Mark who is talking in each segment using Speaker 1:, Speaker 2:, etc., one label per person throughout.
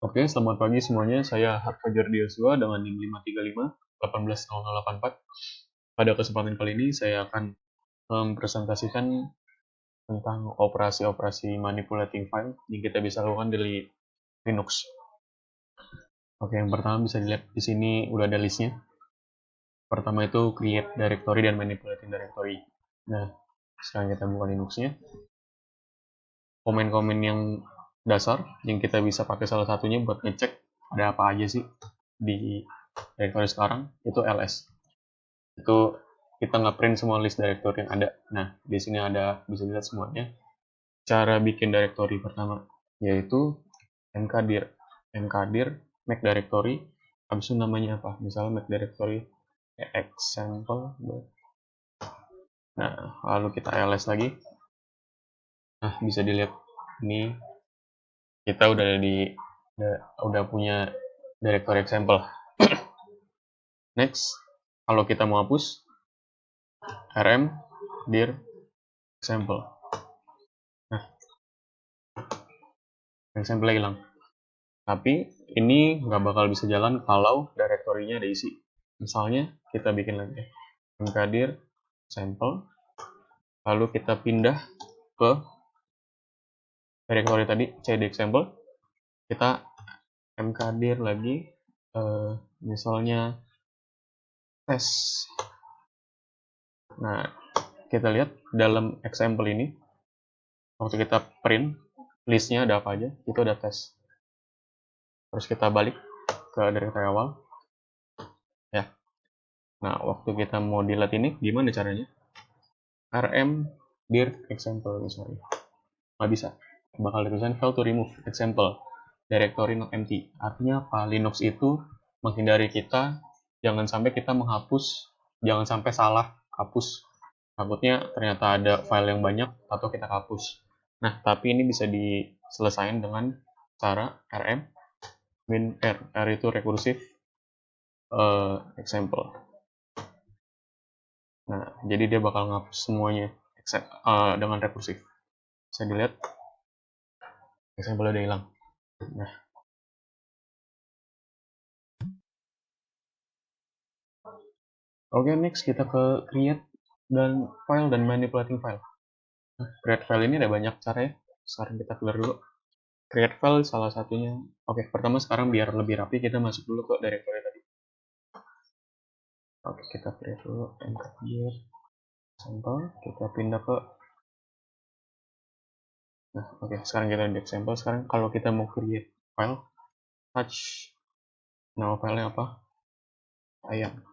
Speaker 1: Oke, selamat pagi semuanya. Saya Fajar Dioswa dengan NIM 535 180084. Pada kesempatan kali ini saya akan mempresentasikan tentang operasi-operasi manipulating file yang kita bisa lakukan di Linux. Oke, yang pertama bisa dilihat di sini udah ada listnya. Pertama itu create directory dan manipulating directory. Nah, sekarang kita buka Linuxnya. Komen-komen yang dasar yang kita bisa pakai salah satunya buat ngecek ada apa aja sih di directory sekarang itu ls. Itu kita nge-print semua list directory yang ada. Nah, di sini ada bisa dilihat semuanya. Cara bikin directory pertama yaitu mkdir make directory, habis itu namanya apa? Misalnya make directory example. Nah, lalu kita ls lagi. Nah, bisa dilihat ini kita udah punya directory example. Next, kalau kita mau hapus rm dir example. Nah, example hilang. Tapi ini nggak bakal bisa jalan kalau directory-nya ada isi. Misalnya kita bikin lagi mkdir sampel, lalu kita pindah ke directory tadi cd example, kita mkdir lagi misalnya tes. Nah, kita lihat dalam example ini waktu kita print listnya ada apa aja, itu ada tes. Terus kita balik ke directory awal ya. Nah, waktu kita mau delete ini gimana caranya? rm dir example misalnya nggak bisa, bakal ditulisan fail to remove example directory not empty. Artinya apa? Linux itu menghindari kita jangan sampai kita menghapus, jangan sampai salah hapus, takutnya ternyata ada file yang banyak atau kita hapus. Nah, tapi ini bisa diselesaikan dengan cara rm min r itu recursive example. Nah, jadi dia bakal ngapus semuanya dengan rekursif. Bisa dilihat example udah hilang. Nah, oke, next kita ke create dan file dan manipulating file. Nah, create file ini ada banyak cara ya. Sekarang kita clear dulu. Create file salah satunya. Oke, pertama sekarang biar lebih rapi kita masuk dulu ke directory tadi. Oke, kita create dulu mkdir sampel, kita pindah ke. Nah, oke, sekarang kita di example. Sekarang kalau kita mau create file, touch nama filenya apa? Ayam.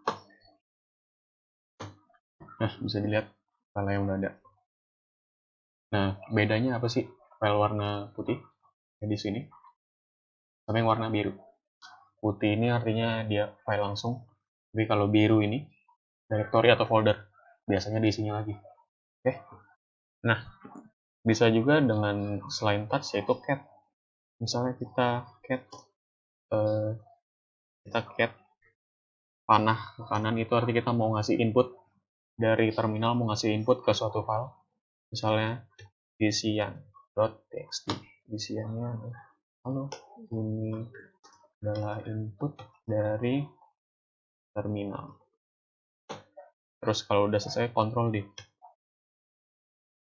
Speaker 1: Nah, bisa dilihat file yang udah ada. Nah, bedanya apa sih file warna putih yang di sini sama yang warna biru? Putih ini artinya dia file langsung, tapi kalau biru ini directory atau folder, biasanya diisinya lagi. Oke. Nah, bisa juga dengan selain touch yaitu cat. Misalnya kita cat panah ke kanan, itu artinya kita mau ngasih input dari terminal, mau ngasih input ke suatu file. Misalnya isian.txt. Isiannya halo, ini adalah input dari terminal. Terus kalau udah selesai kontrol D.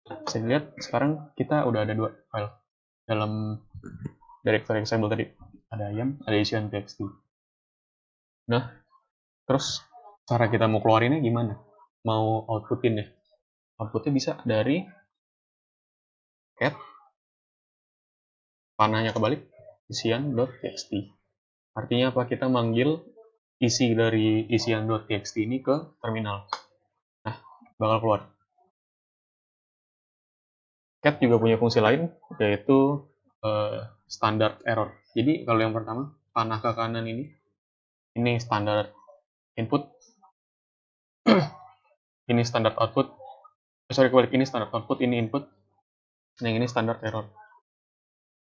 Speaker 1: Bisa dilihat sekarang kita udah ada dua file dalam directory example tadi. Ada ayam, ada isian.txt. Nah, terus cara kita mau keluarinnya gimana? Mau outputin ya? Outputnya bisa dari cat panahnya kebalik isian.txt. Artinya apa? Kita manggil isi dari isian.txt ini ke terminal. Nah, bakal keluar. Cat juga punya fungsi lain, yaitu standard error. Jadi kalau yang pertama, panah ke kanan ini standar input, ini standar output. Sorry, kebalik, ini standar output, ini input. Yang ini standar error.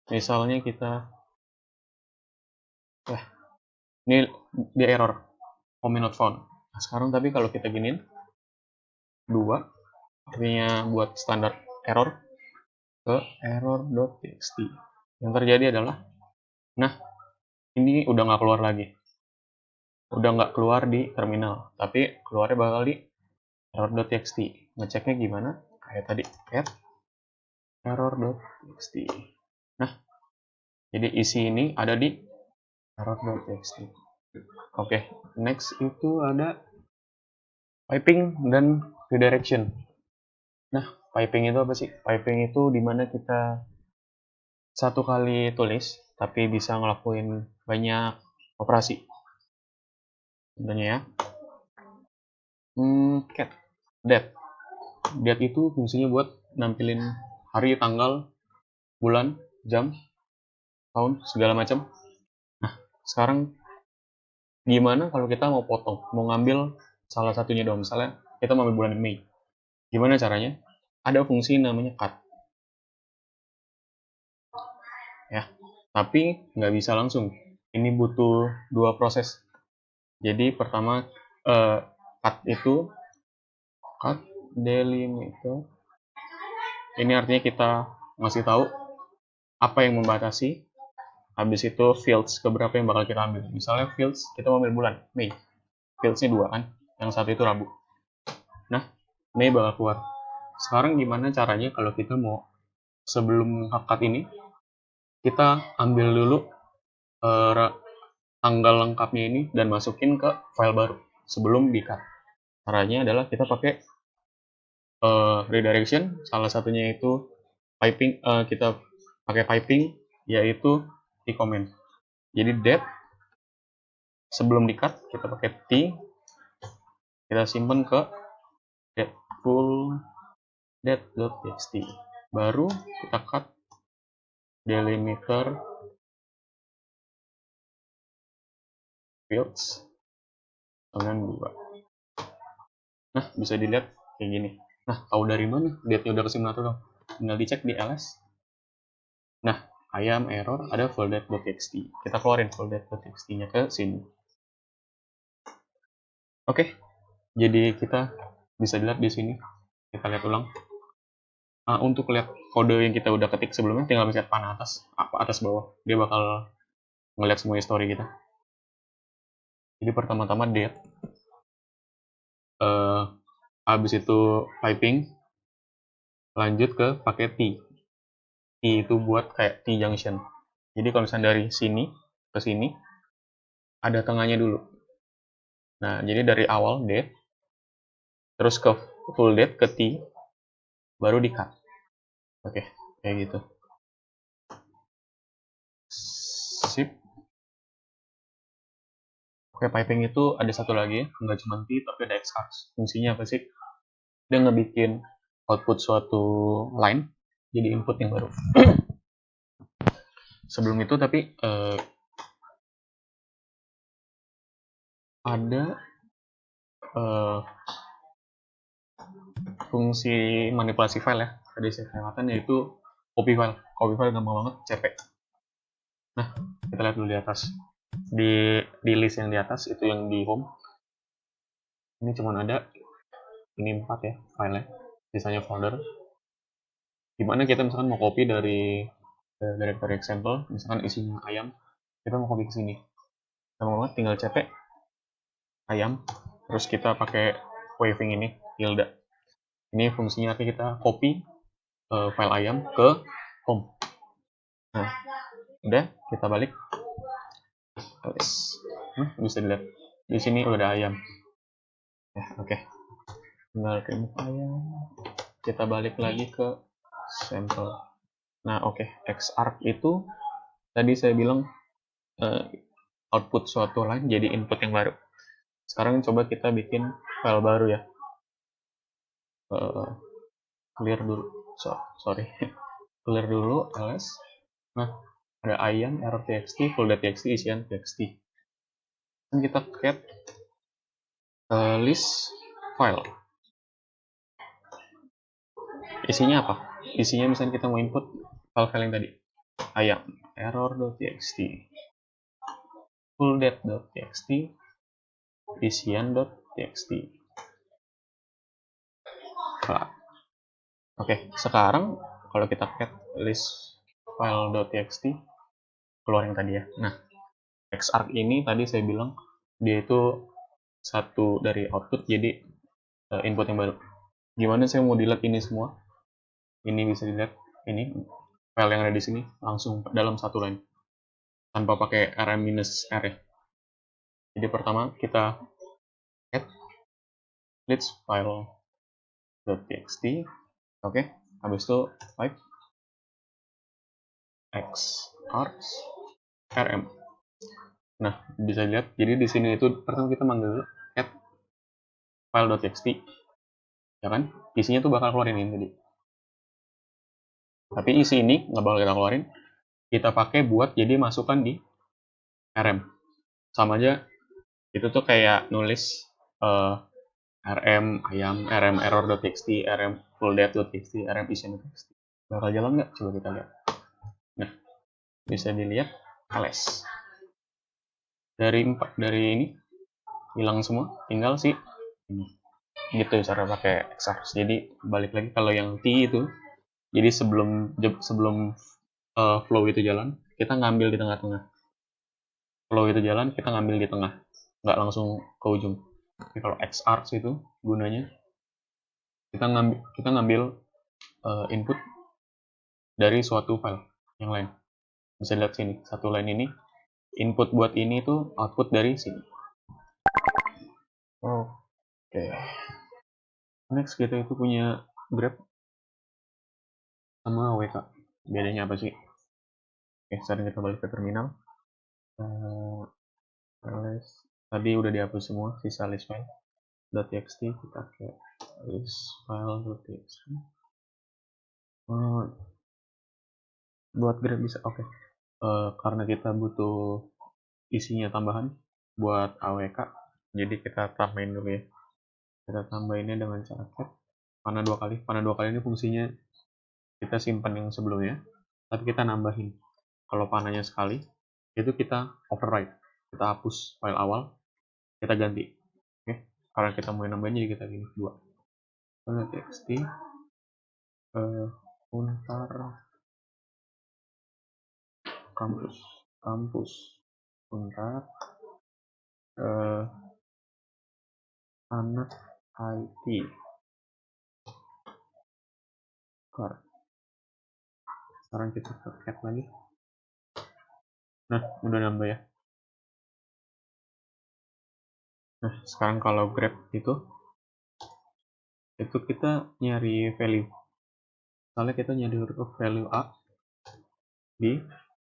Speaker 1: Misalnya kita, ini dia error, comment not found. Nah, sekarang tapi kalau kita giniin, 2, artinya buat standar error ke error.txt. Yang terjadi adalah, nah, ini udah nggak keluar lagi, udah nggak keluar di terminal, tapi keluarnya bakal di error.txt. Ngeceknya gimana? Kayak tadi, add error.txt. Nah, jadi isi ini ada di error.txt. Oke, next itu ada piping dan redirection. Nah, piping itu apa sih? Piping itu dimana kita satu kali tulis, tapi bisa ngelakuin banyak operasi. Sebenarnya ya. Cat, date. Date itu fungsinya buat nampilin hari, tanggal, bulan, jam, tahun, segala macam. Nah, sekarang gimana kalau kita mau potong, mau ngambil salah satunya dong, misalnya kita mau ambil bulan Mei. Gimana caranya? Ada fungsi namanya cut. Ya, tapi nggak bisa langsung. Ini butuh dua proses. Jadi pertama cut itu cut delimiter. Ini artinya kita ngasih tahu apa yang membatasi. Habis itu fields keberapa yang bakal kita ambil. Misalnya fields kita mau ambil bulan Mei. Fieldsnya dua kan. Yang satu itu Rabu. Nah, Mei bakal keluar. Sekarang gimana caranya kalau kita mau sebelum cut ini kita ambil dulu tanggal lengkapnya ini dan masukin ke file baru sebelum di cut. Caranya adalah kita pakai redirection, salah satunya itu piping, kita pakai piping yaitu t comment. Jadi date sebelum di cut kita pakai t, kita simpan ke date full date.txt, baru kita cut delimiter fields dengan 2. Nah, bisa dilihat kayak gini. Nah, tahu dari mana date-nya udah kesimpan dong? Tinggal dicek di ls. Nah, ayam error ada full.txt. Kita keluarin full.txt-nya ke sini. Oke, jadi kita bisa dilihat di sini. Kita lihat ulang. Untuk lihat kode yang kita udah ketik sebelumnya, tinggal pencet panah atas bawah. Dia bakal ngeliat semua history kita. Jadi pertama-tama date, habis itu piping, lanjut ke pakai T. T itu buat kayak T junction. Jadi kalau misalnya dari sini ke sini, ada tengahnya dulu. Nah, jadi dari awal date, terus ke full date ke T, baru di cut. Oke, kayak gitu. Sip. Oke, piping itu ada satu lagi, nggak cuma T, tapi ada Xcars. Fungsinya apa sih? Dia ngebikin output suatu line jadi input yang baru. Sebelum itu tapi ada fungsi manipulasi file ya, tadi saya kelewatan, yaitu copy file. Copy file gampang banget, cp. Nah, kita lihat dulu di atas. Di list yang di atas, itu yang di home. Ini cuma ada, ini 4 ya filenya, sisanya folder. Dimana kita misalkan mau copy dari directory example, misalkan isinya ayam, kita mau copy ke sini. Gampang banget, tinggal cp ayam, terus kita pakai waving ini, tilde. Ini fungsinya artinya kita copy file ayam ke home. Nah, udah, kita balik. Bisa dilihat di sini udah ada ayam. Ya, oke. Tinggal remove ayam. Kita balik lagi ke sampel. Nah, oke. Xarg itu tadi saya bilang output suatu line jadi input yang baru. Sekarang coba kita bikin file baru ya. Clear dulu. Sorry. Clear dulu ls. Nah, ada ayam error.txt, full.txt, isian txt. Dan kita create list file. Isinya apa? Isinya misalnya kita mau input file-file yang tadi. Ayam error.txt, full.txt, isian.txt. Oke, sekarang kalau kita create list file.txt, keluar yang tadi ya. Nah, Xarc ini tadi saya bilang dia itu satu dari output jadi input yang baru. Gimana saya mau delete ini semua? Ini bisa dilihat, ini file yang ada di sini langsung dalam satu line tanpa pakai rm-r ya. Jadi pertama kita add list file.txt, oke. Habis itu type xargs rm. Nah, bisa lihat jadi di sini itu pertama kita manggil add file.txt, ya kan? Isinya tuh bakal keluarin ini tadi. Tapi isi ini nggak bakal kita keluarin, kita pakai buat jadi masukan di rm. Sama aja, itu tuh kayak nulis rm ayam, rm error.txt, rm fullDepth.txt, rm isian.txt. Bakal jalan nggak? Coba kita lihat. Nah, bisa dilihat ls. Dari ini hilang semua, tinggal sih ini. Gitu cara pakai Xargs. Jadi balik lagi kalau yang T itu, jadi sebelum sebelum flow itu jalan, kita ngambil di tengah-tengah. Flow itu jalan, kita ngambil di tengah, nggak langsung ke ujung. Tapi kalau Xargs itu gunanya kita ngambil input dari suatu file yang lain. Bisa lihat sini, satu line ini input buat ini tuh output dari sini. Oke. Next kita itu punya grep sama WK. Bedanya apa sih? Oke, sekarang kita balik ke terminal. Ls tadi udah dihapus semua, sisa list file .txt, kita ke list file.txt. Buat grep bisa, oke. Karena kita butuh isinya tambahan buat awk, jadi kita tambahin dulu ya. Kita tambahinnya dengan cara cat panah dua kali. Panah dua kali ini fungsinya kita simpan yang sebelumnya, tapi kita nambahin. Kalau panahnya sekali, itu kita override, kita hapus file awal, kita ganti. Oke, karena kita mau nambahin jadi kita gini dua. Txt untar kampus untar anak IT card. Sekarang kita add lagi. Nah, udah nambah ya. Nah, sekarang kalau grab itu kita nyari value. Misalnya kita nyari huruf value A di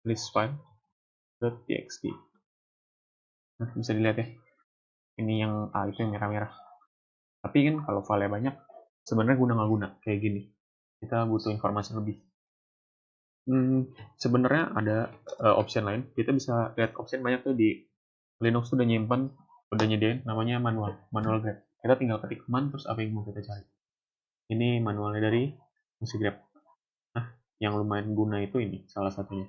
Speaker 1: list file.txt. Nah, bisa dilihat ya. Ini yang A itu yang merah-merah. Tapi kan kalau file banyak, sebenarnya guna nggak guna kayak gini. Kita butuh informasi lebih. Sebenarnya ada option lain. Kita bisa lihat option banyak tuh di Linux tuh udah nyediain namanya manual grep. Kita tinggal ketik command terus apa yang mau kita cari. Ini manualnya dari musik grep. Nah, yang lumayan guna itu ini salah satunya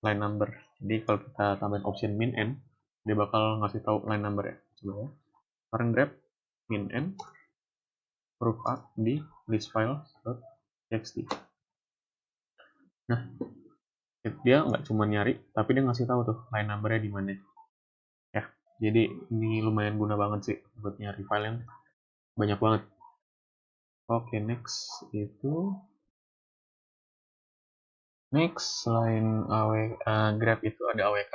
Speaker 1: line number. Jadi kalau kita tambahin option min n, dia bakal ngasih tahu line number ya. Coba ya. Sekarang grep min n huruf A di list file.txt. Nah, dia nggak cuma nyari, tapi dia ngasih tahu tuh line numbernya di mana. Ya, jadi ini lumayan guna banget sih buat nyari file yang banyak banget. Oke, next selain grab itu ada awk.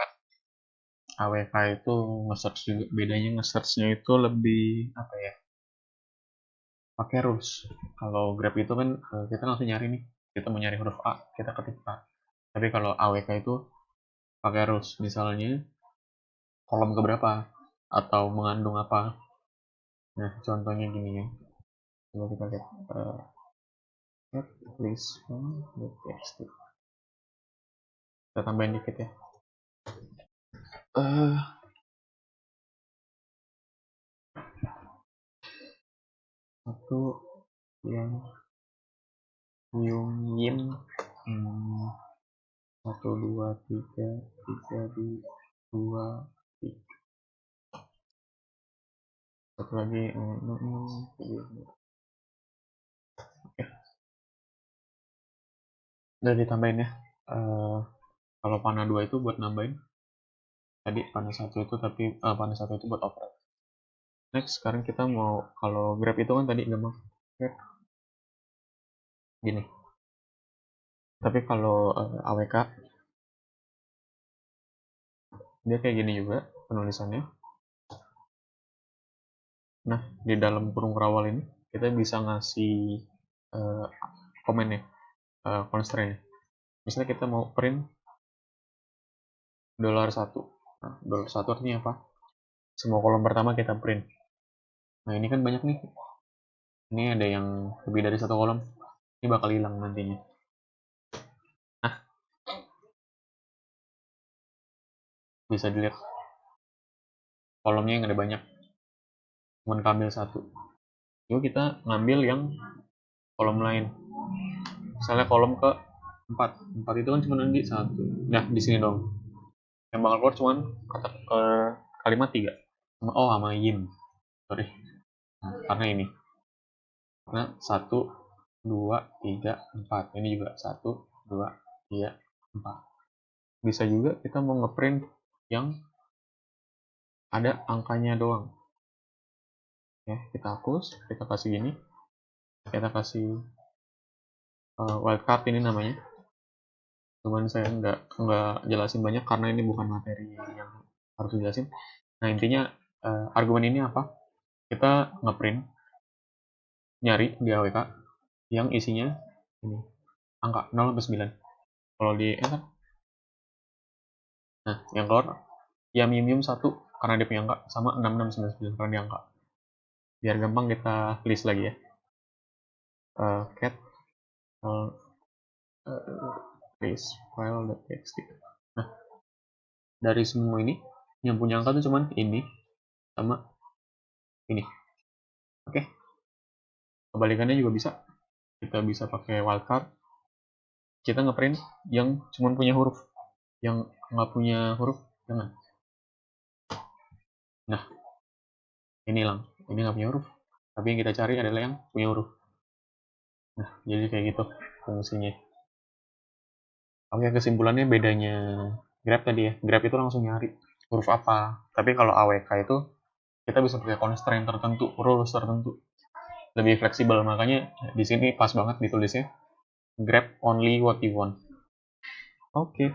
Speaker 1: Awk itu nge-search juga, bedanya nge-searchnya itu lebih apa ya, pakai rules. Kalau grab itu kan kita langsung nyari nih, kita mau nyari huruf A, kita ketik A. Tapi kalau awk itu pakai rules, misalnya kolom keberapa atau mengandung apa. Nah, contohnya gini ya. Coba kita lihat list txt. Kita tambahin dikit ya. Satu yang Yin 1 2 3 3 di 2 3. Satu lagi oke, udah ditambahin ya. Kalau panah 2 itu buat nambahin Tadi panel 1 itu, tapi panel 1 itu buat override. Next, sekarang kita mau, kalau grab itu kan tadi gampang grab gini, tapi kalau AWK dia kayak gini juga penulisannya. Nah, di dalam kurung kerawal ini kita bisa ngasih komennya, constraint. Misalnya kita mau print $1. Nah, $1 artinya apa? Semua kolom pertama kita print. Nah, ini kan banyak nih. Ini ada yang lebih dari satu kolom. Ini bakal hilang nantinya. Nah, bisa dilihat kolomnya yang ada banyak. Cuman ambil satu. Yuk kita ngambil yang kolom lain. Misalnya kolom ke 4. 4 itu kan cuma nanti satu. Nah, di sini dong. Yang bakal keluar cuman kata kalimat 3. Oh, sama yim. Sorry. Nah, karena ini. Karena 1, 2, 3, 4. Ini juga 1, 2, 3, 4. Bisa juga kita mau ngeprint yang ada angkanya doang. Ya, kita hapus, kita kasih gini. Kita kasih wildcard ini namanya. Cuman saya nggak jelasin banyak karena ini bukan materi yang harus dijelasin. Nah, intinya argumen ini apa? Kita ngeprint, nyari di AWK yang isinya ini, angka 0 sampai 9. Kalau di enter, nah yang keluar yum 1 karena dia punya angka, sama 6699 karena dia angka. Biar gampang kita list lagi ya. Cat list file.txt. Nah, dari semua ini yang punya angka tuh cuman ini sama ini. Oke. Kebalikannya juga bisa. Kita bisa pakai wildcard. Kita ngeprint yang cuman punya huruf. Yang nggak punya huruf jangan. Nah, ini hilang. Ini nggak punya huruf. Tapi yang kita cari adalah yang punya huruf. Nah, jadi kayak gitu fungsinya. Oke, kesimpulannya bedanya Grab tadi ya. Grab itu langsung nyari huruf apa. Tapi kalau AWK itu kita bisa pakai constraint tertentu, rules tertentu. Lebih fleksibel, makanya di sini pas banget ditulisnya grab only what you want. Oke.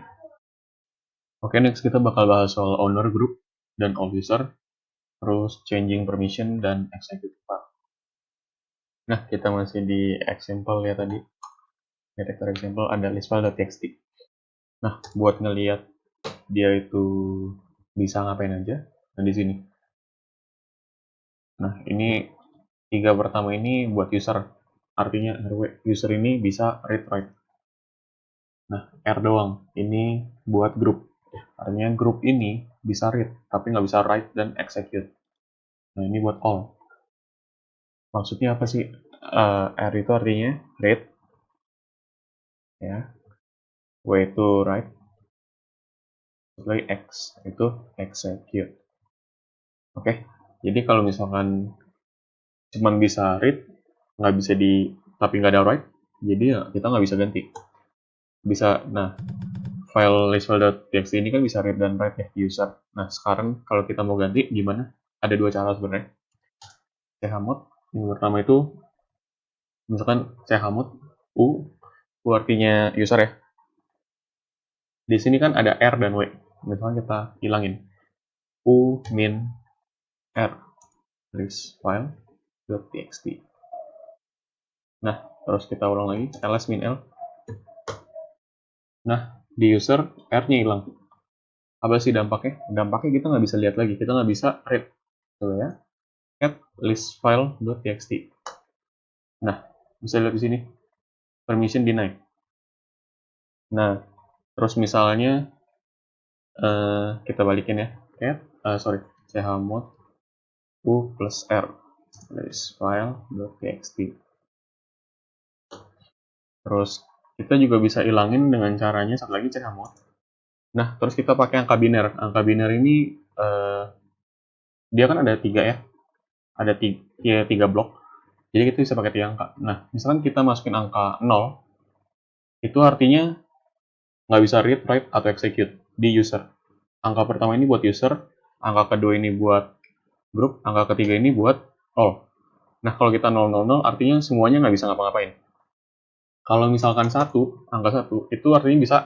Speaker 1: Oke, next kita bakal bahas soal owner group dan all user, terus changing permission dan execute file. Nah, kita masih di example ya tadi. Detector example ada list file.txt. Nah, buat ngelihat dia itu bisa ngapain aja, nah di sini. Nah, ini 3 pertama ini buat user, artinya RW. User ini bisa read write. Nah, R doang, ini buat grup. Artinya grup ini bisa read, tapi nggak bisa write dan execute. Nah, ini buat all. Maksudnya apa sih? R itu artinya read, ya. W itu write, lagi X itu execute. Oke, jadi kalau misalkan cuman bisa read, nggak bisa tapi nggak ada write, jadi ya kita nggak bisa ganti. Bisa, nah, file listfile.txt ini kan bisa read dan write ya user. Nah, sekarang kalau kita mau ganti gimana? Ada 2 cara sebenarnya. Chmod yang pertama itu misalkan chmod u artinya user ya. Di sini kan ada r dan w. Misalkan kita hilangin u min r list file.txt. Nah, terus kita ulang lagi ls min l. Nah, di user r-nya hilang. Apa sih dampaknya? Dampaknya kita nggak bisa lihat lagi, kita nggak bisa read. Tuh ya, add list file.txt. Nah, bisa lihat di sini permission deny. Nah, terus misalnya kita balikin ya, chmod u plus r list file.txt. Terus kita juga bisa hilangin dengan caranya satu lagi chmod. Nah, terus kita pakai angka biner. Angka biner ini dia kan ada 3 ya, ada 3 blok. Jadi kita bisa pakai 3 angka. Nah, misalkan kita masukin angka 0, itu artinya nggak bisa read, write, atau execute di user. angka pertama ini buat user, angka kedua ini buat grup, angka ketiga ini buat all. Nah, kalau kita 000 artinya semuanya nggak bisa ngapa-ngapain. Kalau misalkan angka 1, itu artinya bisa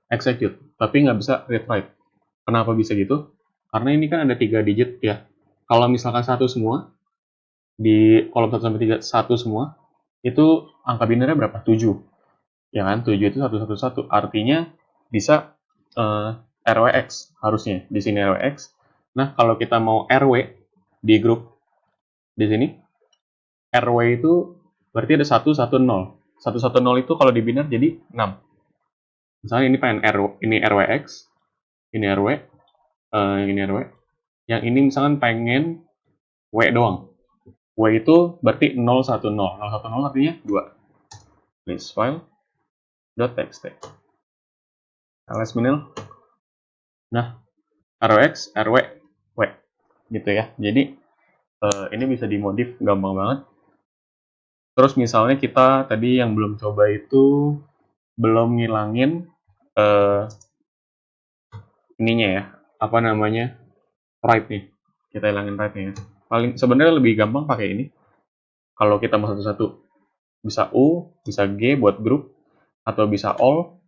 Speaker 1: execute, tapi nggak bisa read write. Kenapa bisa gitu? Karena ini kan ada 3 digit ya. Kalau misalkan 1 semua, di kolom 1 sampai 3, 1 semua, itu angka binarnya berapa? 7. Ya kan? 7 itu 111. Artinya bisa RWX harusnya. Di sini RWX. Nah, kalau kita mau RW di grup di sini, RW itu berarti ada 110. 110 itu kalau di binar jadi 6. Misalnya ini pengen ini RWX, ini RW, ini RW. Yang ini misalkan pengen W doang. W itu berarti 010. 010 artinya 2. List file .txt. ls minil. Nah, RWX, RW, W. Gitu ya. Jadi ini bisa dimodif gampang banget. Terus misalnya kita tadi yang belum coba itu belum ngilangin ininya ya, apa namanya, write nih. Kita hilangin write nya ya. Paling sebenarnya lebih gampang pakai ini. Kalau kita mau satu-satu, bisa U, bisa G buat grup, atau bisa all,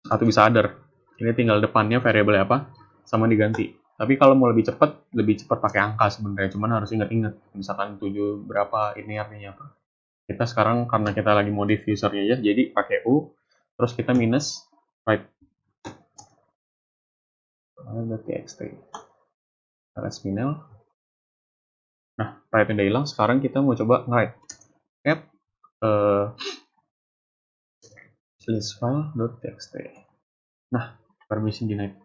Speaker 1: atau bisa other. Ini tinggal depannya variabel apa, sama diganti. Tapi kalau mau lebih cepat pakai angka sebenarnya. Cuman harus ingat-ingat. Misalkan 7 berapa, ini artinya apa. Kita sekarang karena kita lagi modif usernya ya, jadi pakai U, terus kita minus write. .txt. ls minil. Nah, write udah hilang. Sekarang kita mau coba write. Add list file.txt. Nah, permission denied.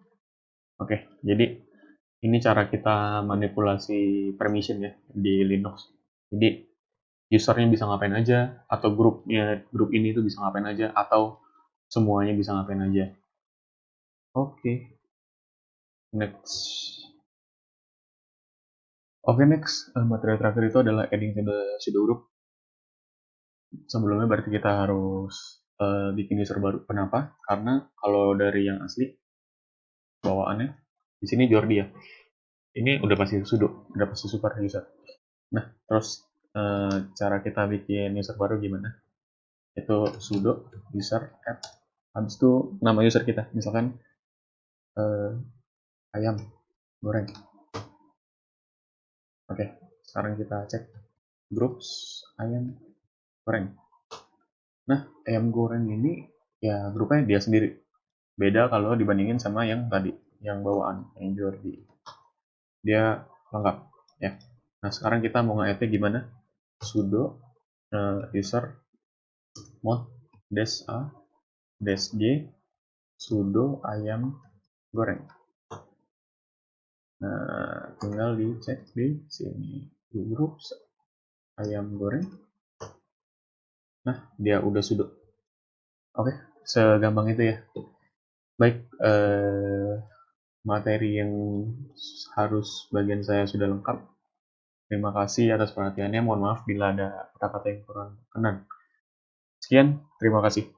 Speaker 1: Oke, jadi ini cara kita manipulasi permission ya di Linux. Jadi usernya bisa ngapain aja, atau grup ini tuh bisa ngapain aja, atau semuanya bisa ngapain aja. Oke, next. Next, materi terakhir itu adalah adding to the pseudo group. Sebelumnya berarti kita harus bikin user baru. Kenapa? Karena kalau dari yang asli bawaannya di sini Jordi ya. Ini udah pasti sudo, udah pasti super user. Nah, terus cara kita bikin user baru gimana? Itu sudo user add, habis itu nama user kita, misalkan ayam goreng. Oke, sekarang kita cek groups ayam goreng. Nah, ayam goreng ini ya grupnya dia sendiri. Beda kalau dibandingin sama yang tadi, yang bawaan, yang Jordi. Dia lengkap ya. Nah, sekarang kita mau nge-add-nya gimana? Sudo user mod des a des g sudo ayam goreng. Nah, tinggal dicek di sini di grup ayam goreng. Nah, dia udah sudo. Oke, segampang itu ya. Baik, materi yang harus bagian saya sudah lengkap. Terima kasih atas perhatiannya. Mohon maaf bila ada kata-kata yang kurang berkenan. Sekian, terima kasih.